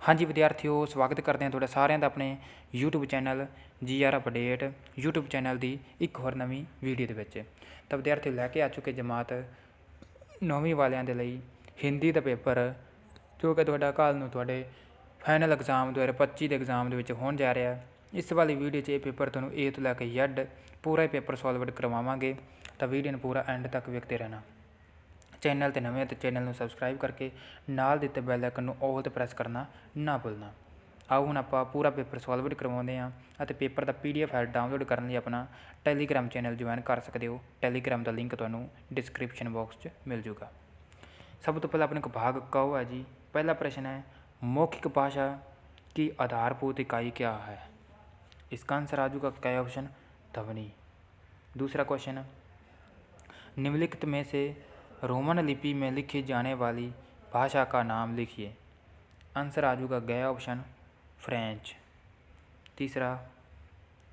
हाँ जी विद्यार्थियों, स्वागत करते हैं तुहाडा सारिਆਂ ਦਾ ਆਪਣੇ YouTube channel GR update YouTube channel ਦੀ ਇੱਕ ਹੋਰ ਨਵੀਂ ਵੀਡੀਓ ਦੇ ਵਿੱਚ। ਤਾਂ ਵਿਦਿਆਰਥੀਓ ਲੈ ਕੇ ਆ ਚੁੱਕੇ ਜਮਾਤ 9ਵੀਂ ਵਾਲਿਆਂ ਦੇ ਲਈ ਹਿੰਦੀ ਦਾ ਪੇਪਰ ਜੋ ਕਿ ਤੁਹਾਡਾ ਕੱਲ੍ਹ ਨੂੰ ਤੁਹਾਡੇ ਫਾਈਨਲ ਐਗਜ਼ਾਮ 2025 ਦੇ ਐਗਜ਼ਾਮ ਦੇ ਵਿੱਚ ਹੋਣ ਜਾ ਰਿਹਾ। ਇਸ ਵਾਲੀ ਵੀਡੀਓ 'ਚ ਇਹ ਪੇਪਰ ਤੁਹਾਨੂੰ A ਤੋਂ ਲੈ ਕੇ Z ਪੂਰਾ ਹੀ ਪੇਪਰ ਸੋਲਵਡ ਕਰਵਾਵਾਂਗੇ। ਤਾਂ ਵੀਡੀਓ ਨੂੰ ਪੂਰਾ ਐਂਡ ਤੱਕ ਵੇਖਦੇ ਰਹਿਣਾ। चैनल ते नवे तो चैनल में सबसक्राइब करके नाल दिते बैल आइकन नूं ऑल ते प्रेस करना ना भुलना। आओ हुण आपां पूरा पेपर सॉल्वड करवाउंदे हां अते पेपर दा PDF फाइल डाउनलोड करन लई अपना टैलीग्राम चैनल ज्वाइन कर सकते हो। टैलीग्राम का लिंक तुहानूं डिस्क्रिप्शन बॉक्स च मिल जूगा। सब तो पहला अपने को भाग क है जी। पहला प्रश्न है मौखिक भाषा की आधारभूत इकाई क्या है? इसका आंसर आ जूगा क्या ऑप्शन ध्वनि। दूसरा क्वेश्चन निम्नलिखित में से रोमन लिपि में लिखी जाने वाली भाषा का नाम लिखिए। आंसर आ जूगा गया ऑप्शन फ्रेंच। तीसरा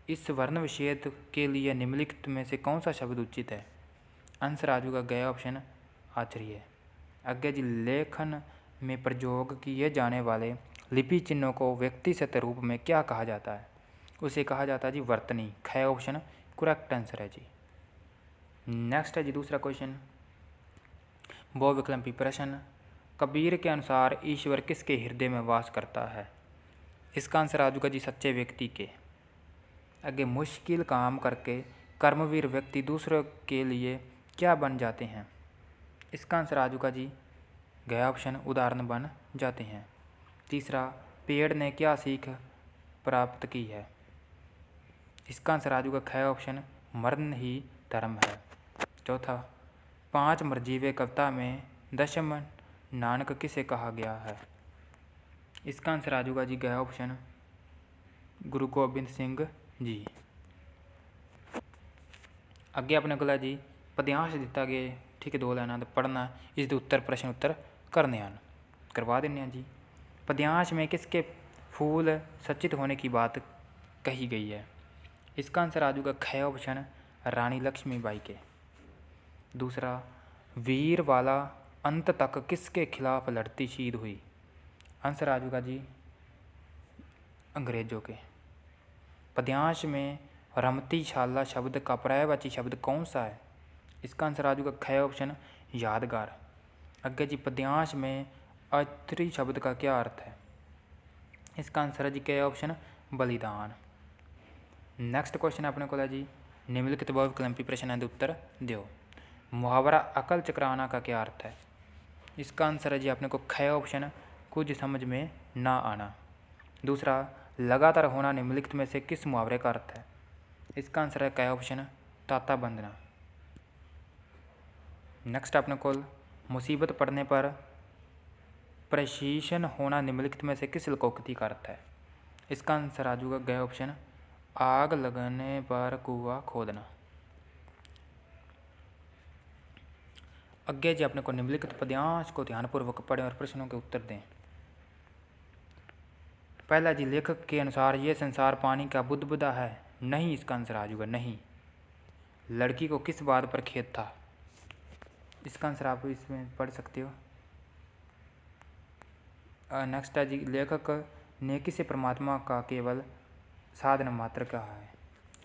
इस वर्ण विच्छेद के लिए निम्नलिखित में से कौन सा शब्द उचित है? आंसर आ जूगा गया ऑप्शन आचार्य। आगे जी लेखन में प्रयोग किए जाने वाले लिपि चिन्हों को व्यक्तिगत रूप में क्या कहा जाता है? उसे कहा जाता है जी वर्तनी। ख ऑप्शन करेक्ट आंसर है जी। नेक्स्ट है जी दूसरा क्वेश्चन बहुविकल्पी प्रश्न कबीर के अनुसार ईश्वर किसके हृदय में वास करता है? इसका आंसर आ जूगा जी सच्चे व्यक्ति के। आगे मुश्किल काम करके कर्मवीर व्यक्ति दूसरों के लिए क्या बन जाते हैं? इसका आंसर आ जूगा जी गया ऑप्शन उदाहरण बन जाते हैं। तीसरा पेड़ ने क्या सीख प्राप्त की है? इसका आंसर आ जूगा ख ऑप्शन मरण ही धर्म है। चौथा पाँच मरजीवे कविता में दशम नानक किसे कहा गया है? इसका आंसर आ जूगा जी गया ऑप्शन गुरु गोबिंद सिंह जी। अगे अपने को जी पद्यांश दिता गया, ठीक है, 2 लाइना पढ़ना, इसके उत्तर प्रश्न उत्तर करने हैं, करवा देने जी। पद्यांश में किसके फूल सचित होने की बात कही गई है? इसका आंसर आ जूगा ख ऑप्शन रानी लक्ष्मीबाई के। दूसरा वीर वाला अंत तक किसके खिलाफ लड़ती शहीद हुई? आंसर आ जूगा जी अंग्रेज़ों के। पद्यांश में रमती शाला शब्द का पर्यायवाची शब्द कौन सा है? इसका आंसर आ जूगा ख ऑप्शन यादगार। अगे जी पद्यांश में अत्री शब्द का क्या अर्थ है? इसका आंसर है जी क्या ऑप्शन बलिदान। नेक्स्ट क्वेश्चन अपने को जी निम्नलिखित बहुविकल्पी प्रश्नों के उत्तर दो। मुहावरा अकल चकराना का क्या अर्थ है? इसका आंसर है जी अपने को ख ऑप्शन कुछ समझ में ना आना। दूसरा लगातार होना निम्नलिखित में से किस मुहावरे का अर्थ है? इसका आंसर है क ऑप्शन ताता बंधना। नेक्स्ट अपने को मुसीबत पड़ने पर प्रशीषण होना निम्नलिखित में से किस लोकोक्ति का अर्थ है? इसका आंसर आ जाएगा ग ऑप्शन आग लगने पर कुआं खोदना। अगे जी अपने को निम्नलिखित पद्यांश को ध्यानपूर्वक पढ़ें और प्रश्नों के उत्तर दें। पहला जी लेखक के अनुसार ये संसार पानी का बुदबुदा है। नहीं, इसका आंसर आ जाएगा नहीं। लड़की को किस बात पर खेद था? इसका आंसर आप इसमें पढ़ सकते हो। नेक्स्ट है जी लेखक ने किसे परमात्मा का केवल साधन मात्र कहा है?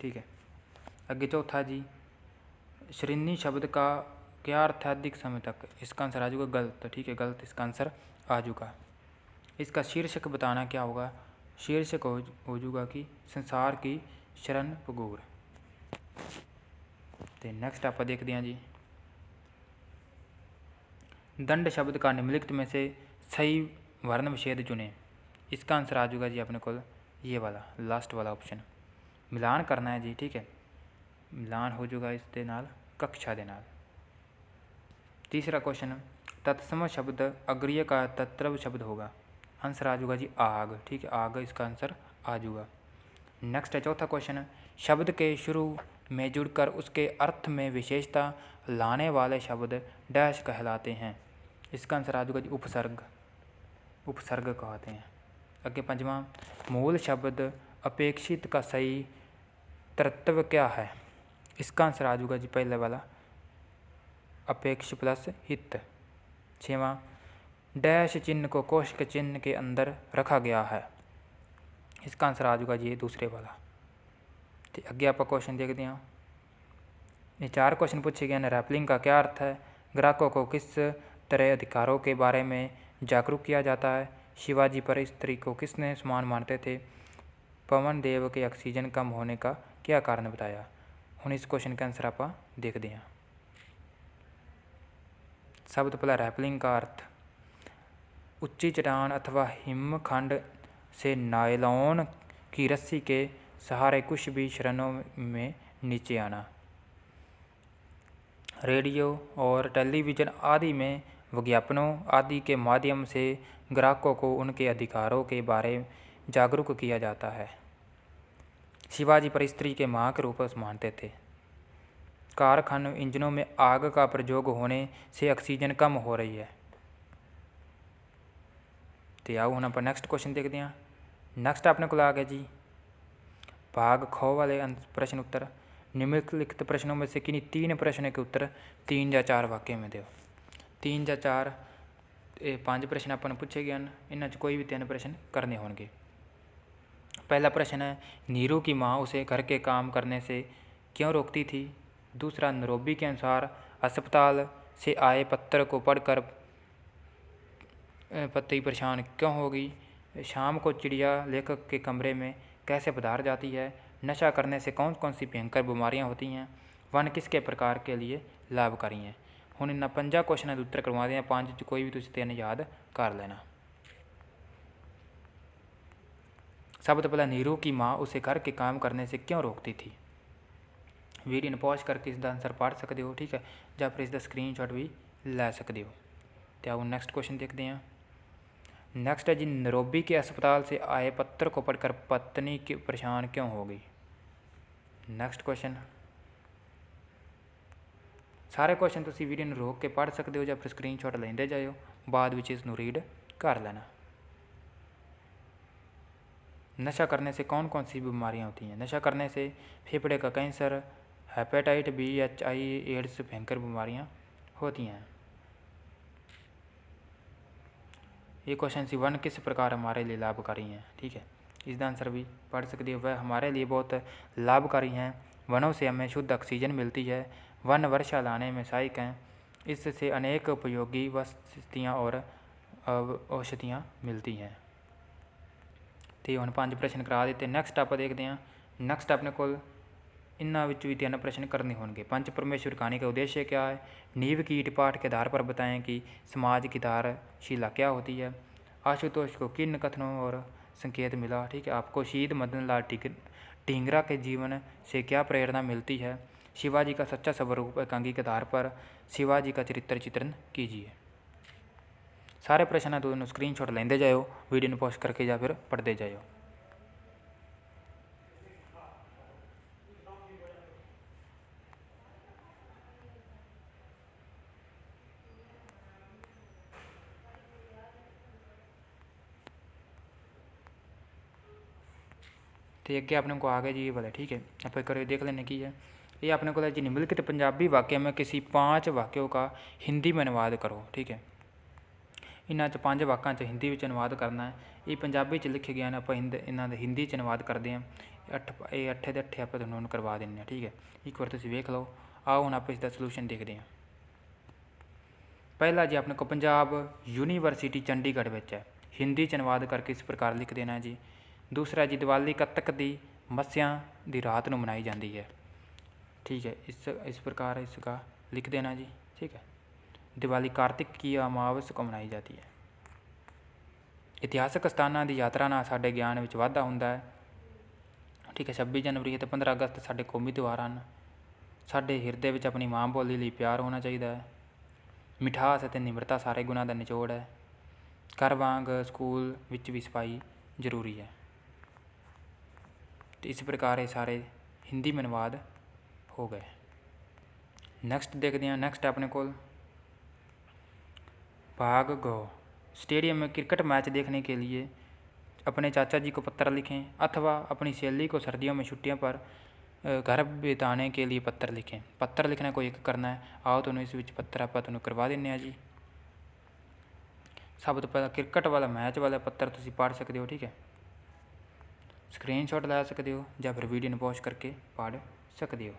ठीक है। आगे चौथा जी श्रीनी शब्द का क्या अर्थ है अधिक समय तक? इसका आंसर आ जाएगा गलत। ठीक है, गलत इसका आंसर आ जाएगा। इसका शीर्षक बताना क्या होगा? शीर्षक हो जाएगा कि संसार की शरण पगूर। तो नेक्स्ट आप देखते हैं जी दंड शब्द का निम्नलिखित में से सही वर्ण विच्छेद चुने। इसका आंसर आ जाएगा जी अपने को ये वाला लास्ट वाला ऑप्शन। मिलान करना है जी, ठीक है, मिलान हो जाएगा इसके नाल कक्षा दे नाल। तीसरा क्वेश्चन तत्सम शब्द अग्रिय का तत्व शब्द होगा। आंसर आ जाएगा जी आग। ठीक है, आग इसका आंसर आ जाएगा। नेक्स्ट है चौथा क्वेश्चन शब्द के शुरू में जुड़कर उसके अर्थ में विशेषता लाने वाले शब्द डैश कहलाते हैं। इसका आंसर आ जाएगा जी उपसर्ग। उपसर्ग कहते हैं। आगे पंजवां मूल शब्द अपेक्षित का सही तर्तव क्या है? इसका आंसर आ जाएगा जी पहले वाला अपेक्ष प्लस हित। छेवां डैश चिन्ह को कोष्ठक चिन्ह के अंदर रखा गया है। इसका आंसर आ जाएगा जी दूसरे वाला। तो अगे आप क्वेश्चन देखते हैं। ये 4 क्वेश्चन पूछे गए हैं। रैपलिंग का क्या अर्थ है? ग्राहकों को किस तरह अधिकारों के बारे में जागरूक किया जाता है? शिवाजी पर स्त्री को किसने समान मानते थे? पवन देव के ऑक्सीजन कम होने का क्या कारण बताया? हम इस क्वेश्चन का आंसर आप देखते हैं। सब तो पहला रैपलिंग का अर्थ ऊंची चट्टान अथवा हिमखंड से नायलॉन की रस्सी के सहारे कुछ भी क्षणों में नीचे आना। रेडियो और टेलीविज़न आदि में विज्ञापनों आदि के माध्यम से ग्राहकों को उनके अधिकारों के बारे में जागरूक किया जाता है। शिवाजी पर स्त्री के मां के रूप में मानते थे। कारखानों इंजनों में आग का प्रयोग होने से ऑक्सीजन कम हो रही है। तो आओ हम अपन नेक्स्ट क्वेश्चन देखते हैं। नेक्स्ट अपने को आ गया जी भाग ख वाले प्रश्न उत्तर। निम्नलिखित प्रश्नों में से किन्हीं 3 प्रश्नों के उत्तर 3 या 4 वाक्य में दो। 3 या 4 5 प्रश्न अपन पूछे गए। इन्हों कोई भी 3 प्रश्न करने होंगे। पहला प्रश्न है नीरू की माँ उसे घर के काम करने से क्यों रोकती थी? दूसरा, नरोबी के अनुसार अस्पताल से आए पत्र को पढ़कर पति परेशान क्यों होगी? शाम को चिड़िया लेखक के कमरे में कैसे पधार जाती है? नशा करने से कौन कौन सी भयंकर बीमारियां होती हैं? वन किसके प्रकार के लिए लाभकारी हैं? हम इन 5 क्वेश्चन उत्तर करवा दें। 5 कोई भी तुम 3 याद कर लेना। सब तो पहला नीरू की माँ उसे घर के काम करने से क्यों रोकती थी? वीडियो ने पॉज करके इसका आंसर पढ़ सकते हो, ठीक है, या फिर इसका स्क्रीनशॉट भी लै सकते हो। तो आओ नेक्स्ट क्वेश्चन देखते हैं। नेक्स्ट है जी नरोबी के अस्पताल से आए पत्र को पढ़कर पत्नी की परेशान क्यों हो गई? Next question. सारे क्वेश्चन तुम वीडियो में रोक के पढ़ सकते हो या फिर स्क्रीनशॉट लेंदे जाओ, बाद विच इसनूं रीड कर लेना। नशा करने से कौन कौन सी बीमारियां होती हैं? नशा करने से फेफड़े का cancer, hepatitis B, HIV, AIDS भयंकर बीमारियां होती हैं। ये क्वेश्चन सी वन किस प्रकार हमारे लिए लाभकारी हैं, ठीक है, इसका आंसर भी पढ़ सकते हो। वह हमारे लिए बहुत लाभकारी हैं। वनों से हमें शुद्ध ऑक्सीजन मिलती है। वन वर्षा लाने में सहायक हैं। इससे अनेक उपयोगी वस्तुएं और औषधियाँ मिलती हैं। तो हम 5 प्रश्न करा देते। नैक्सट आप देखते हैं। नैक्सट अपने को इन्हों भी 3 प्रश्न करने होंगे। पंच परमेश्वर कहानी का उद्देश्य क्या है? नींव कीट पाठ के आधार पर बताएं कि समाज की धारशिला क्या होती है। आशुतोष को किन कथनों और संकेत मिला, ठीक है। आपको शहीद मदन लाल ढींगरा के जीवन से क्या प्रेरणा मिलती है। शिवाजी का सच्चा स्वरूप एकांगी के आधार पर शिवाजी का चरित्र चित्रण कीजिए। सारे प्रश्न दोनों स्क्रीनशॉट लेंदे जाओ, वीडियो ने पॉज करके या फिर पढ़ते जाओ। तो अगे अपने को आ गया जी ये वाला, ठीक है। आप करो देख लेने की है। ये अपने को जी निम्नलिखित पंजाबी वाक्य में किसी 5 वाक्यों का हिंदी में अनुवाद करो, ठीक है। इन्हों 5 वाक्यों हिंदी में अनुवाद करना है। ये पंजाबी लिखे गए हैं, आप इन्हों हिंदी अनुवाद करते हैं। 8 के 8 आप तुहानूं करवा दें, ठीक है। एक बार तुसीं वेख लो। आओ हम आप इसका सलूशन देखते हैं। पहला जी अपने को पंजाब यूनीवर्सिटी चंडीगढ़ में है, हिंदी अनुवाद करके इस प्रकार लिख देना जी। दूसरा जी दिवाली कत्तक की मस्या की रात को मनाई जाती है, ठीक है। इस प्रकार इसका लिख देना जी, ठीक है। दिवाली कार्तिक की अमावस को मनाई जाती है। इतिहासक स्थानों की यात्रा ना साडे ज्ञान में वाधा होंदा है, ठीक है। 26 जनवरी तो 15 अगस्त साडे कौमी त्यौहार हैं। साडे हिरदे में अपनी माँ बोली लिए प्यार होना चाहिए है। मिठास और निम्रता सारे गुणों का निचोड़ है। घर वांग स्कूल विच भी सफाई जरूरी है। तो इस प्रकार ये सारे हिंदी में अनुवाद हो गए। नैक्सट देखते हैं। नैक्सट अपने को भाग गो। स्टेडियम में क्रिकेट मैच देखने के लिए अपने चाचा जी को पत्र लिखें अथवा अपनी सहेली को सर्दियों में छुट्टियों पर घर बिताने के लिए पत्र लिखें। पत्र लिखना कोई एक करना है। आओ तो इस पत्र आप करवा दें जी। सब तो पहला क्रिकेट वाला मैच वाला पत्र तुसीं पढ़ सकते हो, ठीक है। स्क्रीनशॉट लै सकते हो या फिर वीडियो पॉज करके पढ़ सकते हो।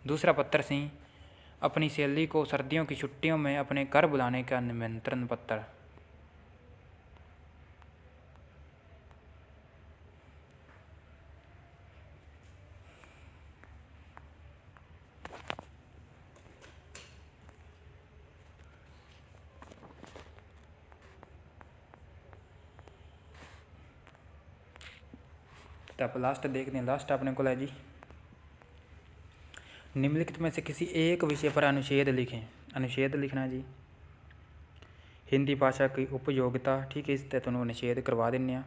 दूसरा पत्र सी अपनी सहेली को सर्दियों की छुट्टियों में अपने घर बुलाने का निमंत्रण पत्र। तो आप लास्ट देखते हैं, लास्ट अपने को है जी, निम्नलिखित में से किसी एक विषय पर अनुच्छेद लिखें। अनुच्छेद लिखना जी, हिंदी भाषा की उपयोगिता, ठीक है। इस तहत अनुच्छेद करवा देने।